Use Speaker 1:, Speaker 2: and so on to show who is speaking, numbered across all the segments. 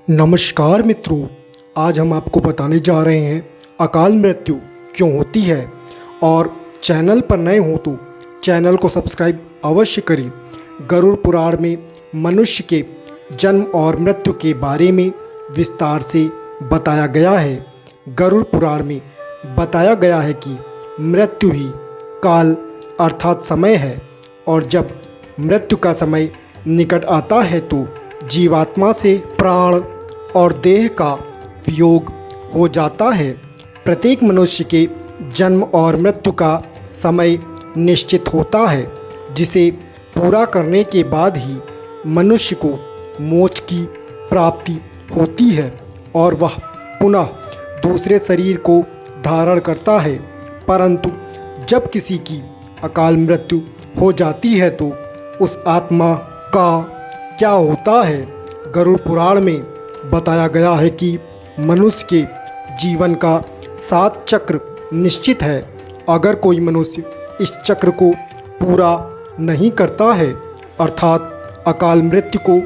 Speaker 1: नमस्कार मित्रों, आज हम आपको बताने जा रहे हैं अकाल मृत्यु क्यों होती है। और चैनल पर नए हो तो चैनल को सब्सक्राइब अवश्य करें। गरुड़ पुराण में मनुष्य के जन्म और मृत्यु के बारे में विस्तार से बताया गया है। गरुड़ पुराण में बताया गया है कि मृत्यु ही काल अर्थात समय है, और जब मृत्यु का समय निकट आता है तो जीवात्मा से प्राण और देह का वियोग हो जाता है। प्रत्येक मनुष्य के जन्म और मृत्यु का समय निश्चित होता है, जिसे पूरा करने के बाद ही मनुष्य को मोक्ष की प्राप्ति होती है और वह पुनः दूसरे शरीर को धारण करता है। परंतु जब किसी की अकाल मृत्यु हो जाती है तो उस आत्मा का क्या होता है। गरुड़ पुराण में बताया गया है कि मनुष्य के जीवन का 7 चक्र निश्चित है। अगर कोई मनुष्य इस चक्र को पूरा नहीं करता है अर्थात अकाल मृत्यु को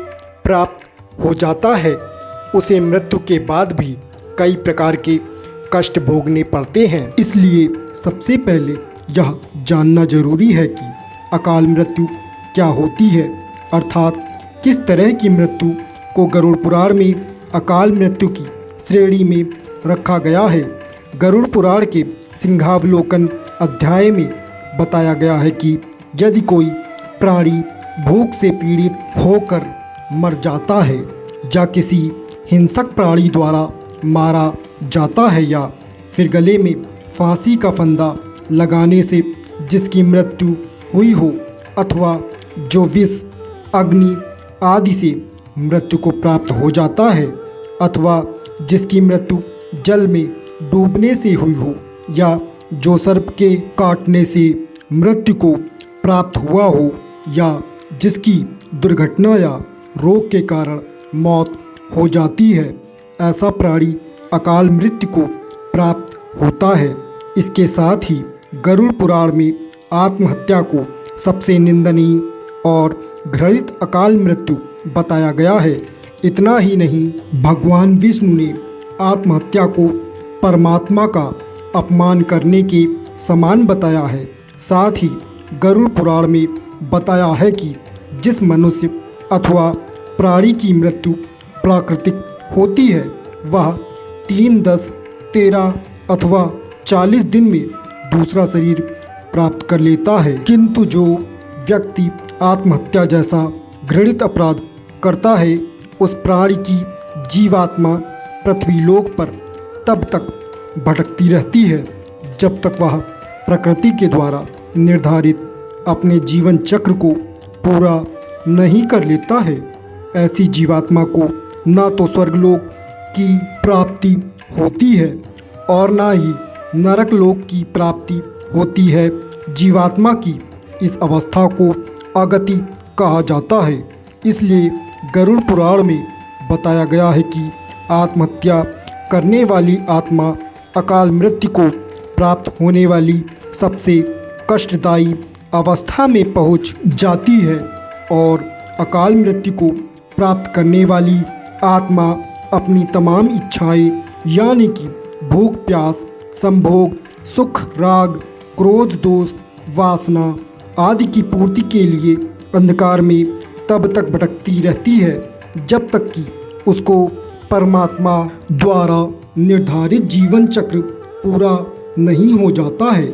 Speaker 1: प्राप्त हो जाता है, उसे मृत्यु के बाद भी कई प्रकार के कष्ट भोगने पड़ते हैं। इसलिए सबसे पहले यह जानना जरूरी है कि अकाल मृत्यु क्या होती है, अर्थात किस तरह की मृत्यु को गरुड़ पुराण में अकाल मृत्यु की श्रेणी में रखा गया है। गरुड़ पुराण के सिंहावलोकन अध्याय में बताया गया है कि यदि कोई प्राणी भूख से पीड़ित होकर मर जाता है या किसी हिंसक प्राणी द्वारा मारा जाता है या फिर गले में फांसी का फंदा लगाने से जिसकी मृत्यु हुई हो, अथवा जो विष, अग्नि आदि से मृत्यु को प्राप्त हो जाता है, अथवा जिसकी मृत्यु जल में डूबने से हुई हो, या जो सर्प के काटने से मृत्यु को प्राप्त हुआ हो, या जिसकी दुर्घटना या रोग के कारण मौत हो जाती है, ऐसा प्राणी अकाल मृत्यु को प्राप्त होता है। इसके साथ ही गरुड़ पुराण में आत्महत्या को सबसे निंदनीय और घृणित अकाल मृत्यु बताया गया है। इतना ही नहीं, भगवान विष्णु ने आत्महत्या को परमात्मा का अपमान करने के समान बताया है। साथ ही गरुड़ पुराण में बताया है कि जिस मनुष्य अथवा प्राणी की मृत्यु प्राकृतिक होती है वह 3, 10, 13 अथवा 40 दिन में दूसरा शरीर प्राप्त कर लेता है। किंतु जो व्यक्ति आत्महत्या जैसा घृणित अपराध करता है, उस प्राणी की जीवात्मा पृथ्वीलोक पर तब तक भटकती रहती है जब तक वह प्रकृति के द्वारा निर्धारित अपने जीवन चक्र को पूरा नहीं कर लेता है। ऐसी जीवात्मा को ना तो स्वर्गलोक की प्राप्ति होती है और ना ही नरक लोक की प्राप्ति होती है। जीवात्मा की इस अवस्था को अगति कहा जाता है। इसलिए गरुड़ पुराण में बताया गया है कि आत्महत्या करने वाली आत्मा अकाल मृत्यु को प्राप्त होने वाली सबसे कष्टदायी अवस्था में पहुंच जाती है, और अकाल मृत्यु को प्राप्त करने वाली आत्मा अपनी तमाम इच्छाएं यानी कि भूख, प्यास, संभोग, सुख, राग, क्रोध, दोष, वासना आदि की पूर्ति के लिए अंधकार में तब तक भटकती रहती है जब तक कि उसको परमात्मा द्वारा निर्धारित जीवन चक्र पूरा नहीं हो जाता है।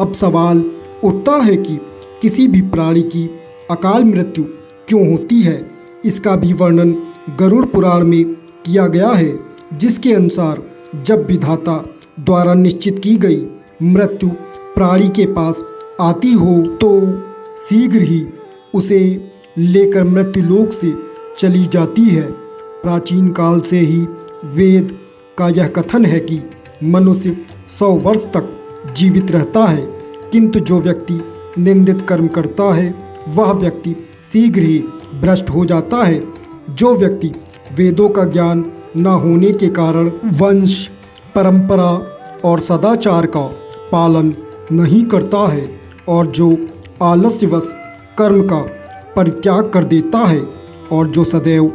Speaker 1: अब सवाल उठता है कि किसी भी प्राणी की अकाल मृत्यु क्यों होती है। इसका भी वर्णन गरुड़ पुराण में किया गया है, जिसके अनुसार जब विधाता द्वारा निश्चित की गई मृत्यु प्राणी के पास आती हो तो शीघ्र ही उसे लेकर मृत्युलोक से चली जाती है। प्राचीन काल से ही वेद का यह कथन है कि मनुष्य 100 वर्ष तक जीवित रहता है, किंतु जो व्यक्ति निंदित कर्म करता है वह व्यक्ति शीघ्र ही भ्रष्ट हो जाता है। जो व्यक्ति वेदों का ज्ञान न होने के कारण वंश, परंपरा और सदाचार का पालन नहीं करता है, और जो आलस्यवश कर्म का परित्याग कर देता है, और जो सदैव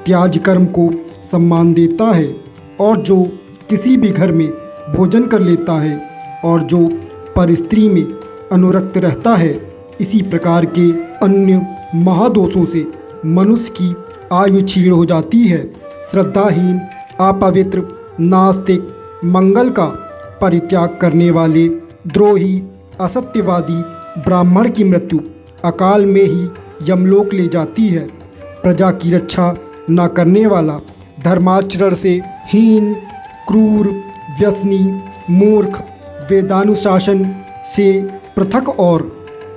Speaker 1: त्याज कर्म को सम्मान देता है और जो किसी भी घर में भोजन कर लेता है और जो पर स्त्री में अनुरक्त रहता है, इसी प्रकार के अन्य महादोषों से मनुष्य की आयु क्षीण हो जाती है। श्रद्धाहीन, अपवित्र, नास्तिक, मंगल का परित्याग करने वाले, द्रोही, असत्यवादी ब्राह्मण की मृत्यु अकाल में ही यमलोक ले जाती है। प्रजा की रक्षा न करने वाला, धर्माचरण से हीन, क्रूर, व्यसनी, मूर्ख, वेदानुशासन से पृथक और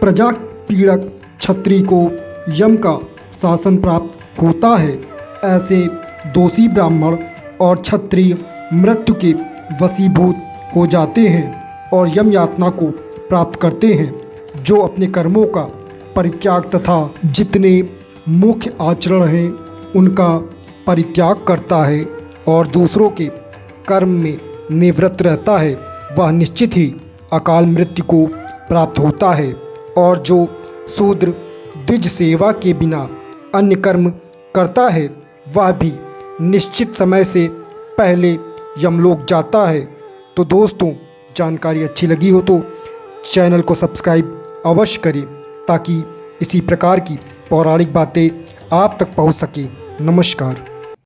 Speaker 1: प्रजा पीड़क क्षत्रिय को यम का शासन प्राप्त होता है। ऐसे दोषी ब्राह्मण और क्षत्रिय मृत्यु के वशीभूत हो जाते हैं और यम यातना को प्राप्त करते हैं। जो अपने कर्मों का परित्याग तथा जितने मुख्य आचरण हैं उनका परित्याग करता है और दूसरों के कर्म में निवृत्त रहता है, वह निश्चित ही अकाल मृत्यु को प्राप्त होता है। और जो शूद्र द्विज सेवा के बिना अन्य कर्म करता है, वह भी निश्चित समय से पहले यमलोक जाता है। तो दोस्तों, जानकारी अच्छी लगी हो तो चैनल को सब्सक्राइब अवश्य करें ताकि इसी प्रकार की पौराणिक बातें आप तक पहुंच सके। नमस्कार।